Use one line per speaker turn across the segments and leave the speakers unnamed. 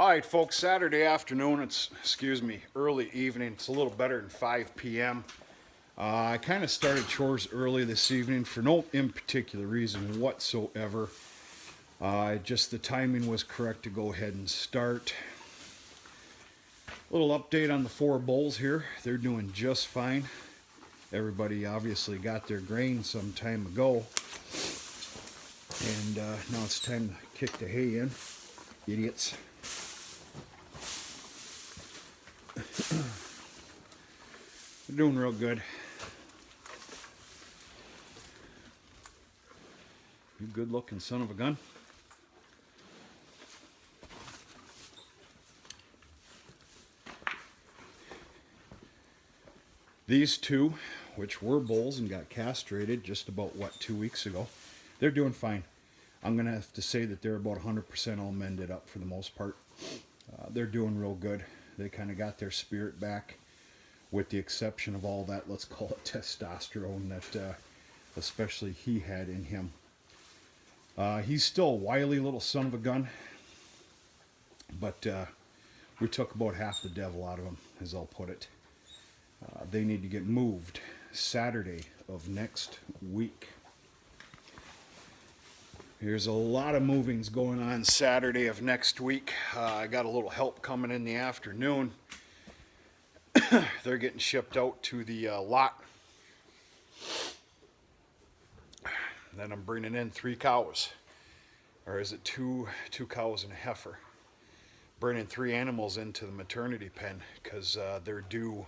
All right, folks, Saturday afternoon, it's, early evening. It's a little better than 5 p.m. I kind of started chores early this evening for no in particular reason whatsoever. Just the timing was correct to go ahead and start. A little update on the 4 bulls here. They're doing just fine. Everybody obviously got their grain some time ago. And now it's time to kick the hay in. Idiots. They're doing real good. You good looking son of a gun. These two, which were bulls and got castrated just about, 2 weeks ago, they're doing fine. I'm going to have to say that they're about 100% all mended up for the most part. They're doing real good. They kind of got their spirit back, with the exception of all that, let's call it testosterone, that especially he had in him. He's still a wily little son of a gun, but we took about half the devil out of him, as I'll put it. They need to get moved Saturday of next week. There's a lot of movings going on Saturday of next week. I got a little help coming in the afternoon. They're getting shipped out to the lot. Then I'm bringing in 3 cows. Or is it two cows and a heifer? Bringing 3 animals into the maternity pen because they're due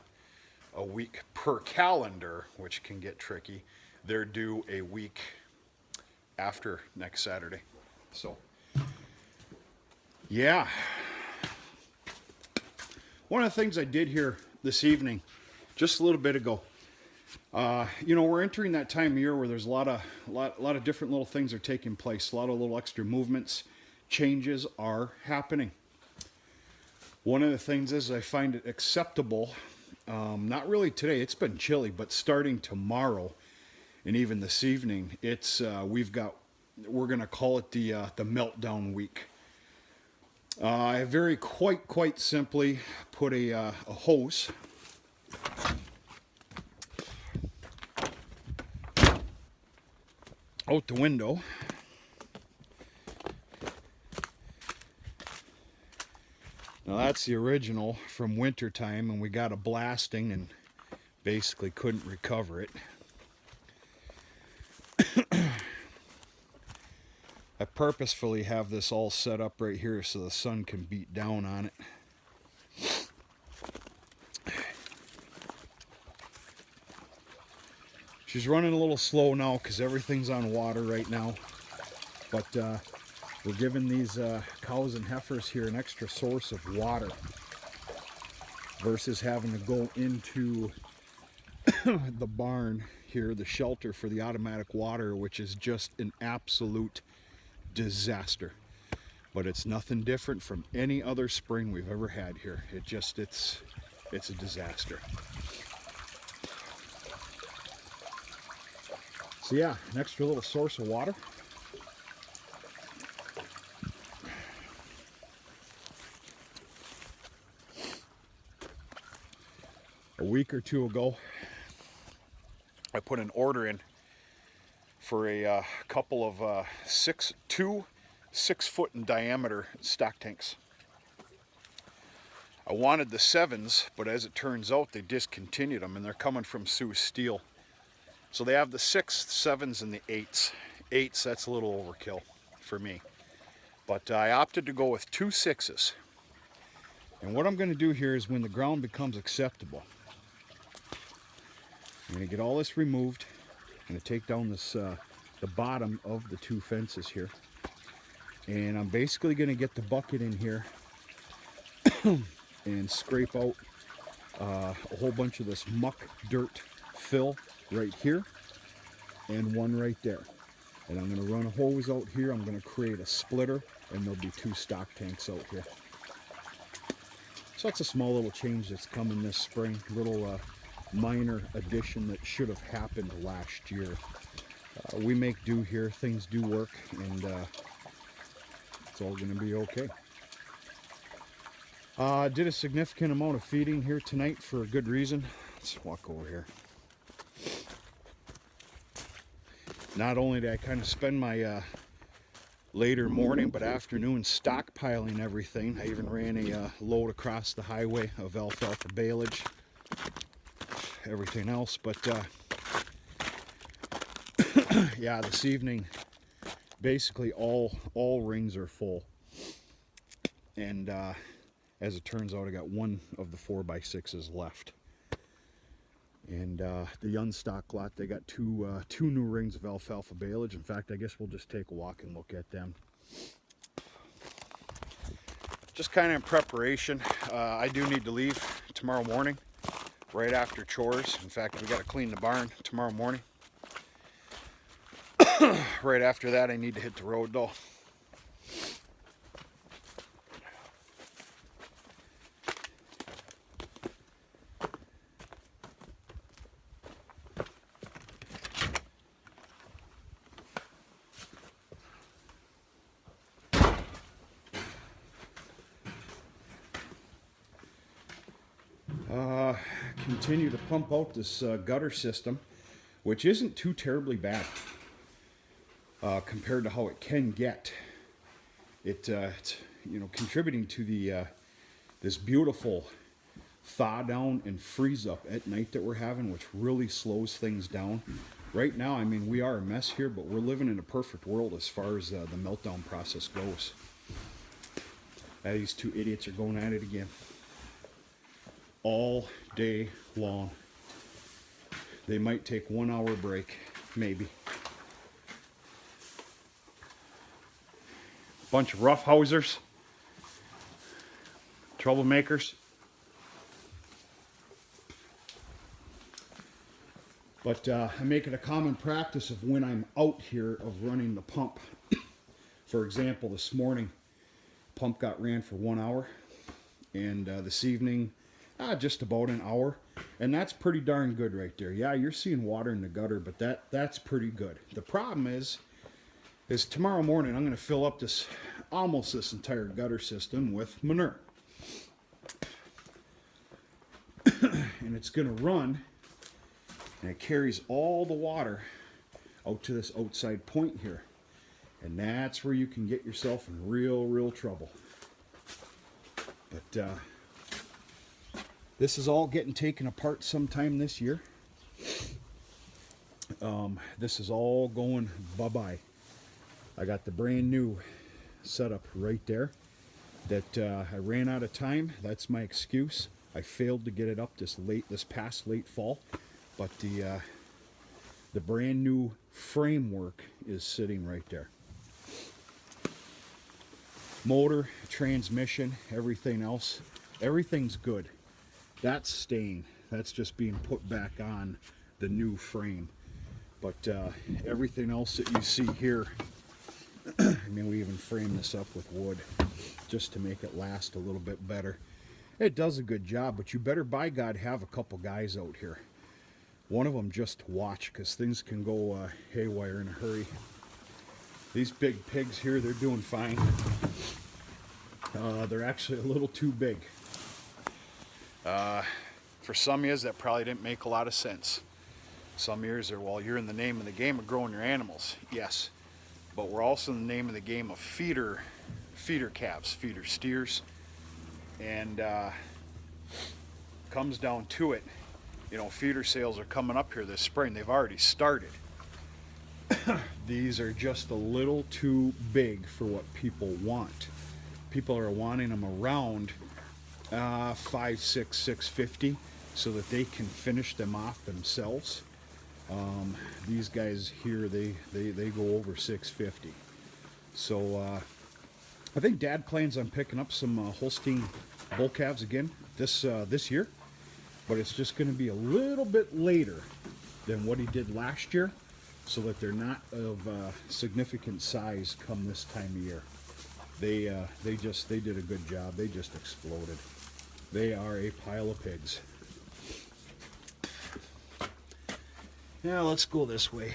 a week per calendar, which can get tricky. They're due a week after next Saturday. So, yeah. One of the things I did here this evening, just a little bit ago, we're entering that time of year where there's a lot of different little things are taking place. A lot of little extra movements, changes are happening. One of the things is I find it acceptable, not really today, it's been chilly, but starting tomorrow and even this evening, it's we're going to call it the meltdown week. I very quite simply put a hose out the window. Now that's the original from winter time, and we got a blasting and basically couldn't recover it. I purposefully have this all set up right here so the sun can beat down on it. She's running a little slow now because everything's on water right now. But we're giving these cows and heifers here an extra source of water versus having to go into the barn here, the shelter for the automatic water, which is just an absolute disaster. But it's nothing different from any other spring we've ever had here. It's a disaster. So yeah, an extra little source of water. A week or 2 ago, I put an order in for a couple of 2 6-foot in diameter stock tanks. I wanted the 7s, but as it turns out, they discontinued them, and they're coming from Sioux Steel. So they have the 6s, 7s, and the 8s. 8s, that's a little overkill for me. But I opted to go with 2 6s. And what I'm going to do here is when the ground becomes acceptable, I'm going to get all this removed. I'm going to take down this the bottom of the 2 fences here. And I'm basically going to get the bucket in here and scrape out a whole bunch of this muck dirt fill right here and one right there. And I'm going to run a hose out here. I'm going to create a splitter, and there'll be 2 stock tanks out here. So that's a small little change that's coming this spring. Little minor addition that should have happened last year. We make do here. Things do work, and it's all going to be okay. Did a significant amount of feeding here tonight for a good reason. Let's walk over here. Not only did I kind of spend my later morning but afternoon stockpiling everything, I even ran a load across the highway of alfalfa baleage, everything else. But yeah, this evening basically all rings are full, and as it turns out, I got one of the 4x6s left. And the unstock lot, they got two new rings of alfalfa baleage. In fact, I guess we'll just take a walk and look at them. Just kind of in preparation. I do need to leave tomorrow morning, right after chores. In fact, we got to clean the barn tomorrow morning. Right after that, I need to hit the road though. Continue to pump out this gutter system, which isn't too terribly bad compared to how it can get. It's contributing to the this beautiful thaw down and freeze up at night that we're having, which really slows things down. Right now, I mean, we are a mess here, but we're living in a perfect world as far as the meltdown process goes. These two idiots are going at it again. All day long. They might take 1 hour break, maybe. Bunch of roughhousers, troublemakers. But I make it a common practice of when I'm out here of running the pump. For example, this morning, pump got ran for 1 hour, and this evening, just about an hour, and that's pretty darn good right there. Yeah, you're seeing water in the gutter, but that's pretty good. The problem is tomorrow morning I'm going to fill up almost this entire gutter system with manure, and it's going to run, and it carries all the water out to this outside point here, and that's where you can get yourself in real trouble. But this is all getting taken apart sometime this year. This is all going bye-bye. I got the brand new setup right there that I ran out of time. That's my excuse. I failed to get it up this past late fall, but the brand new framework is sitting right there. Motor, transmission, everything else, everything's good. That's staying. That's just being put back on the new frame. But everything else that you see here, I mean, we even framed this up with wood just to make it last a little bit better. It does a good job, but you better, by God, have a couple guys out here. One of them just to watch, because things can go haywire in a hurry. These big pigs here, they're doing fine. They're actually a little too big. For some years, that probably didn't make a lot of sense. Some years are, well, you're in the name of the game of growing your animals. Yes, but we're also in the name of the game of feeder calves, feeder steers. And comes down to it, you know, feeder sales are coming up here this spring. They've already started. These are just a little too big for what people want. People are wanting them around 5, 6, 650 so that they can finish them off themselves. These guys here, they go over 650. So I think Dad plans on picking up some Holstein bull calves again this year, but it's just going to be a little bit later than what he did last year, so that they're not of significant size come this time of year. They did a good job. They just exploded. They are a pile of pigs. Now let's go this way.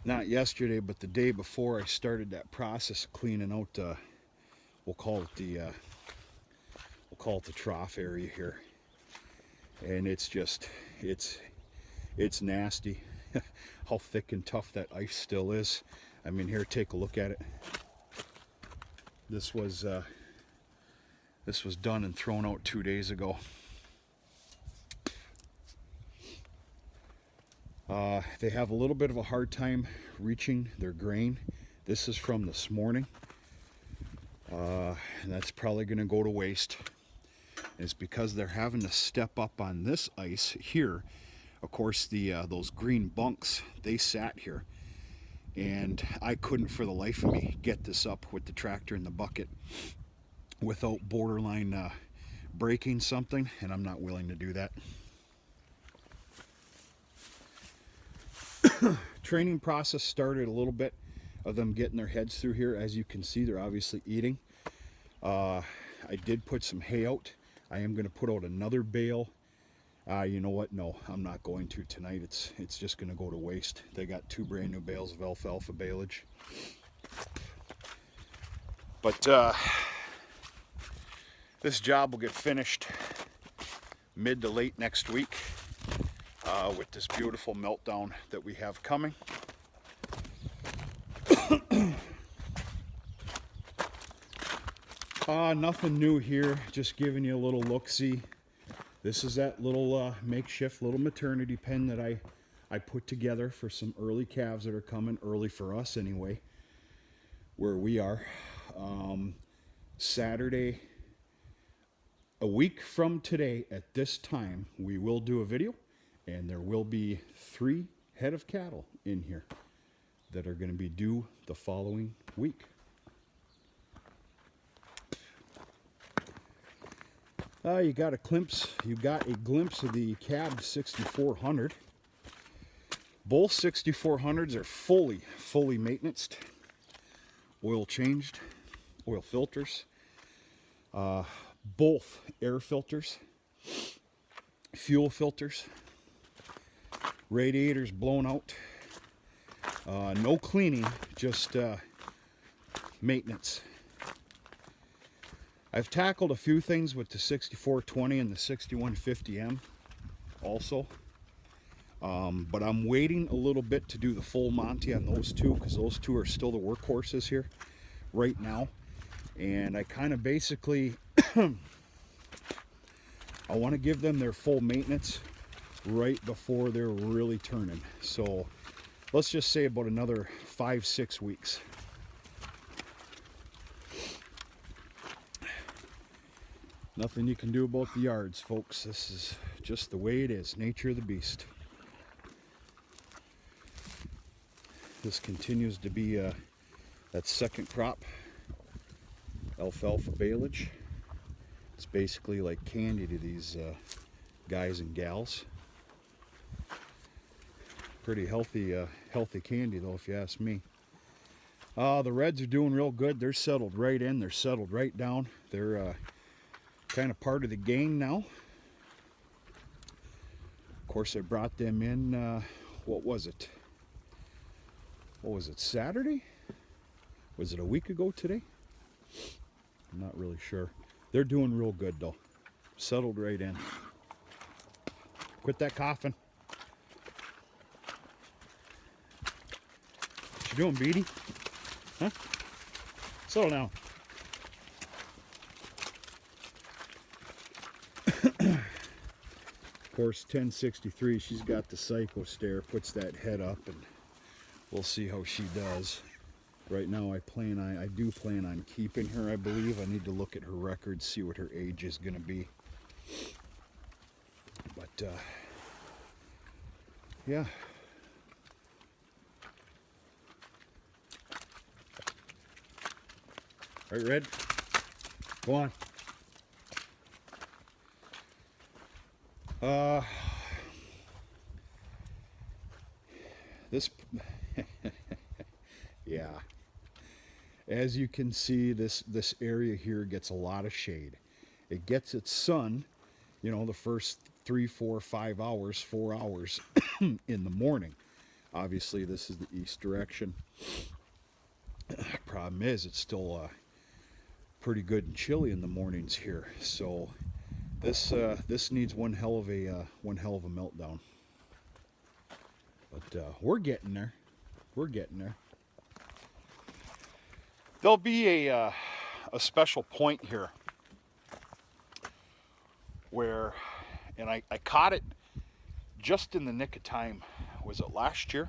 not yesterday, but the day before, I started that process of cleaning out, we'll call it the trough area here. And it's just, it's nasty. How thick and tough that ice still is. I mean, here, take a look at it. This was done and thrown out 2 days ago. They have a little bit of a hard time reaching their grain. This is from this morning. And that's probably going to go to waste. It's because they're having to step up on this ice here. Of course, those green bunks, they sat here. And I couldn't for the life of me get this up with the tractor and the bucket without borderline breaking something, and I'm not willing to do that. Training process started a little bit of them getting their heads through here. As you can see, they're obviously eating. I did put some hay out. I am going to put out another bale. You know what? No, I'm not going to tonight. It's just going to go to waste. They got 2 brand new bales of alfalfa baleage. But this job will get finished mid to late next week with this beautiful meltdown that we have coming. Nothing new here, just giving you a little look-see. This is that little makeshift little maternity pen that I put together for some early calves that are coming, early for us anyway, where we are. Saturday, a week from today at this time, we will do a video, and there will be 3 head of cattle in here that are going to be due the following week. You got a glimpse of the cab 6400. Both 6400s are fully maintained, oil changed, oil filters, both air filters, fuel filters, radiators blown out, no cleaning, just maintenance. I've tackled a few things with the 6420 and the 6150M also, but I'm waiting a little bit to do the full Monty on those two, because those two are still the workhorses here right now. And I kind of basically I want to give them their full maintenance right before they're really turning. So let's just say about another 5-6 weeks. Nothing you can do about the yards, folks. This is just the way it is. Nature of the beast. This continues to be that second crop alfalfa baleage. It's basically like candy to these guys and gals. Pretty healthy candy though, if you ask me. The reds are doing real good. They're settled right in. They're settled right down. They're kind of part of the gang now. Of course, I brought them in, what was it? Saturday? Was it a week ago today? I'm not really sure. They're doing real good though. Settled right in. Quit that coughing. What you doing, Beady? Huh? Settle down. Of course, 1063, she's got the psycho stare, puts that head up, and we'll see how she does. Right now, I do plan on keeping her, I believe. I need to look at her record, see what her age is going to be. But, yeah. All right, Red? Go on. This, yeah. As you can see, this area here gets a lot of shade. It gets its sun, you know, the first 3, 4, 5 hours, 4 hours in the morning. Obviously, this is the east direction. Problem is, it's still pretty good and chilly in the mornings here. So this needs one hell of a meltdown. But we're getting there. We're getting there. There'll be a special point here where, and I caught it just in the nick of time. Was it last year?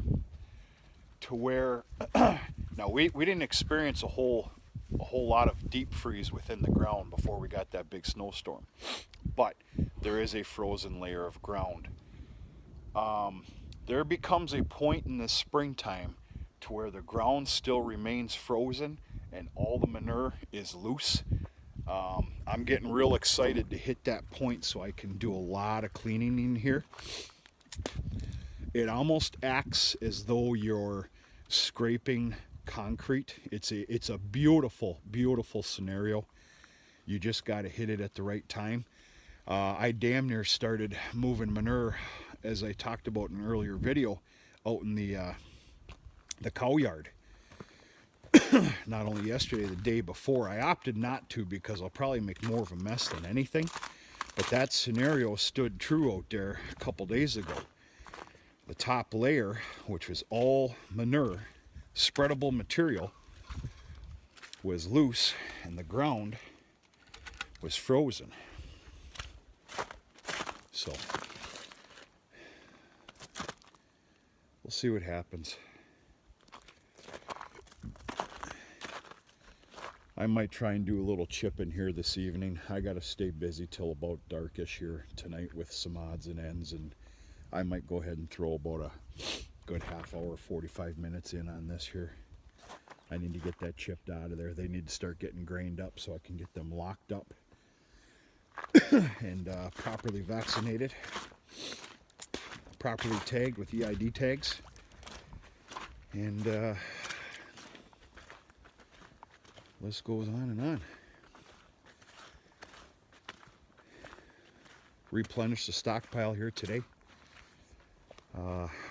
To where now we didn't experience a whole lot of deep freeze within the ground before we got that big snowstorm, but there is a frozen layer of ground. There becomes a point in the springtime to where the ground still remains frozen and all the manure is loose. I'm getting real excited to hit that point so I can do a lot of cleaning in here. It almost acts as though you're scraping concrete. It's a beautiful, beautiful scenario. You just got to hit it at the right time. I damn near started moving manure, as I talked about in an earlier video, out in the cow yard. Not only yesterday, the day before. I opted not to because I'll probably make more of a mess than anything. But that scenario stood true out there a couple days ago. The top layer, which was all manure, spreadable material, was loose and the ground was frozen. So we'll see what happens. I might try and do a little chip in here this evening. I got to stay busy till about darkish here tonight with some odds and ends, and I might go ahead and throw about a good half hour, 45 minutes in on this here. I need to get that chipped out of there. They need to start getting grained up so I can get them locked up and properly vaccinated, properly tagged with EID tags. And list goes on and on. Replenish the stockpile here today.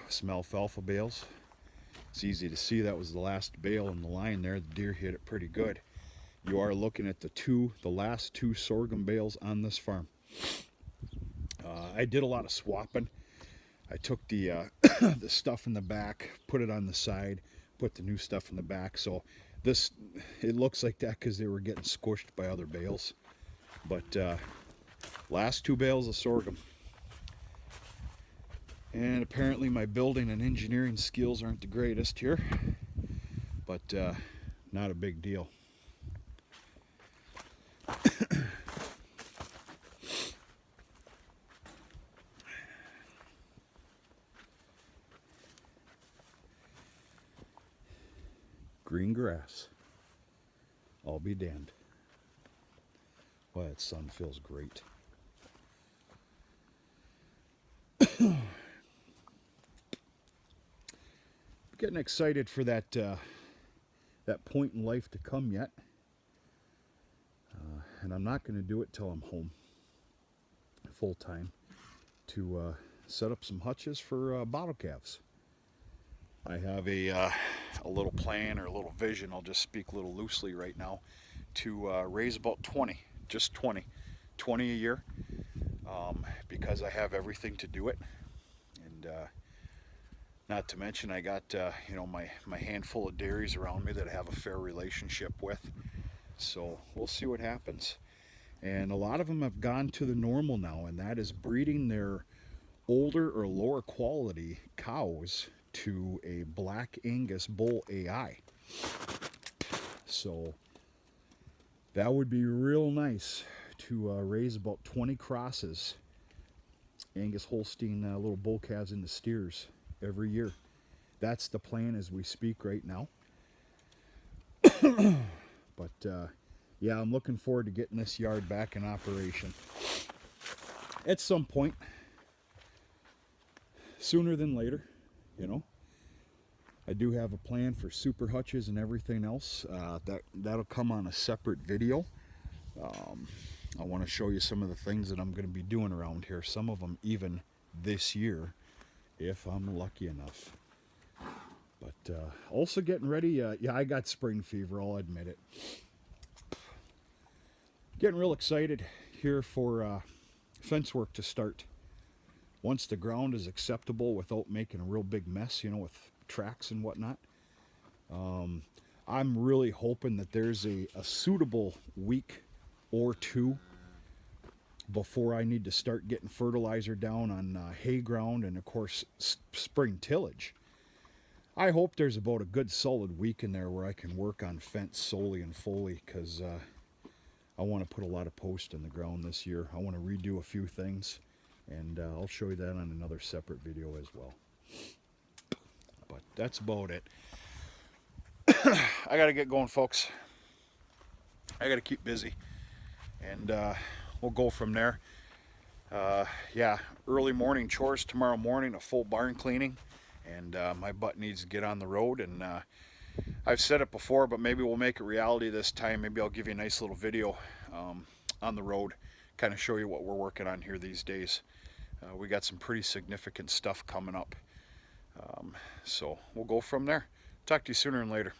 Some alfalfa bales. It's easy to see that was the last bale in the line there. The deer hit it pretty good. You are looking at the last two sorghum bales on this farm. I did a lot of swapping. I took the the stuff in the back, put it on the side, put the new stuff in the back. So it looks like that because they were getting squished by other bales. But last two bales of sorghum. And apparently my building and engineering skills aren't the greatest here, but not a big deal. Green grass. I'll be damned. Well, that sun feels great. Getting excited for that point in life to come yet, and I'm not going to do it till I'm home full time to set up some hutches for bottle calves. I have a little plan or a little vision. I'll just speak a little loosely right now to raise about 20 a year, because I have everything to do it. And not to mention I got my handful of dairies around me that I have a fair relationship with. So we'll see what happens. And a lot of them have gone to the normal now, and that is breeding their older or lower quality cows to a Black Angus bull AI. So that would be real nice to raise about 20 crosses, Angus Holstein little bull calves into steers every year. That's the plan as we speak right now. But yeah, I'm looking forward to getting this yard back in operation at some point, sooner than later. I do have a plan for super hutches and everything else. That'll come on a separate video. I want to show you some of the things that I'm going to be doing around here, some of them even this year if I'm lucky enough. But also getting ready. Yeah, I got spring fever, I'll admit it. Getting real excited here for fence work to start. Once the ground is acceptable without making a real big mess, you know, with tracks and whatnot. I'm really hoping that there's a suitable week or two before I need to start getting fertilizer down on hay ground and, of course, spring tillage. I hope there's about a good solid week in there where I can work on fence solely and fully, because I want to put a lot of post in the ground this year. I want to redo a few things, and I'll show you that on another separate video as well. But that's about it. I got to get going, folks. I got to keep busy, and we'll go from there. Yeah, early morning chores tomorrow morning, a full barn cleaning, and my butt needs to get on the road. And I've said it before, but maybe we'll make it reality this time. Maybe I'll give you a nice little video on the road, kind of show you what we're working on here these days. We got some pretty significant stuff coming up, so we'll go from there. Talk to you sooner and later.